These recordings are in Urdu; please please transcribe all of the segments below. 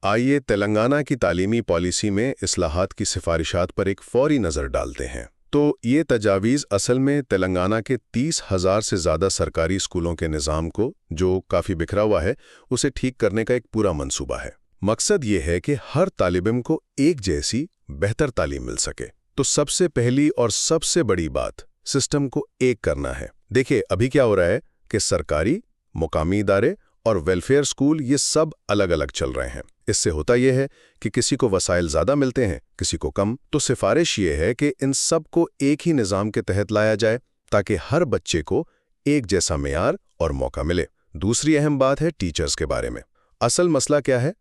آئیے تلنگانہ کی تعلیمی پالیسی میں اصلاحات کی سفارشات پر ایک فوری نظر ڈالتے ہیں۔ تو یہ تجاویز اصل میں تلنگانہ کے 30,000 سے زیادہ سرکاری اسکولوں کے نظام کو، جو کافی بکھرا ہوا ہے، اسے ٹھیک کرنے کا ایک پورا منصوبہ ہے۔ مقصد یہ ہے کہ ہر طالب علم کو ایک جیسی بہتر تعلیم مل سکے۔ تو سب سے پہلی اور سب سے بڑی بات، سسٹم کو ایک کرنا ہے۔ دیکھیں ابھی کیا ہو رہا ہے کہ سرکاری، مقامی ادارے اور ویلفیئر اسکول یہ سب الگ الگ چل رہے ہیں۔ اس سے ہوتا یہ ہے کہ کسی کو وسائل زیادہ ملتے ہیں، کسی کو کم۔ تو سفارش یہ ہے کہ ان سب کو ایک ہی نظام کے تحت لایا جائے تاکہ ہر بچے کو ایک جیسا معیار اور موقع ملے۔ دوسری اہم بات ہے ٹیچرز کے بارے میں۔ اصل مسئلہ کیا ہے؟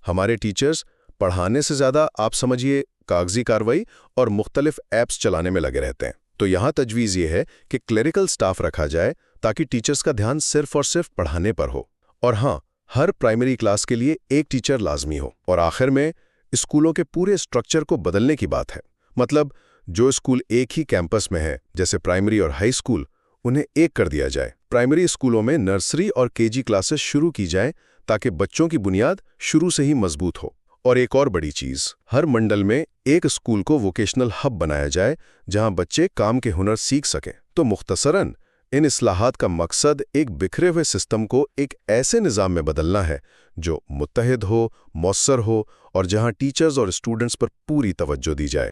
ہمارے ٹیچرز پڑھانے سے زیادہ آپ سمجھیے کاغذی کارروائی اور مختلف ایپس چلانے میں لگے رہتے ہیں۔ تو یہاں تجویز یہ ہے کہ کلیریکل سٹاف رکھا جائے تاکہ ٹیچرز کا دھیان صرف اور صرف پڑھانے پر ہو۔ اور ہاں، ہر پرائمری کلاس کے لیے ایک ٹیچر لازمی ہو۔ اور آخر میں اسکولوں کے پورے سٹرکچر کو بدلنے کی بات ہے۔ مطلب جو اسکول ایک ہی کیمپس میں ہے، جیسے پرائمری اور ہائی اسکول، انہیں ایک کر دیا جائے۔ پرائمری اسکولوں میں نرسری اور KG کلاسز شروع کی جائیں تاکہ بچوں کی بنیاد شروع سے ہی مضبوط ہو۔ اور ایک اور بڑی چیز، ہر منڈل میں ایک اسکول کو ووکیشنل ہب بنایا جائے جہاں بچے کام کے ہنر سیکھ سکیں۔ تو مختصراً ان اصلاحات کا مقصد ایک بکھرے ہوئے سسٹم کو ایک ایسے نظام میں بدلنا ہے جو متحد ہو، مؤثر ہو اور جہاں ٹیچرز اور اسٹوڈنٹس پر پوری توجہ دی جائے۔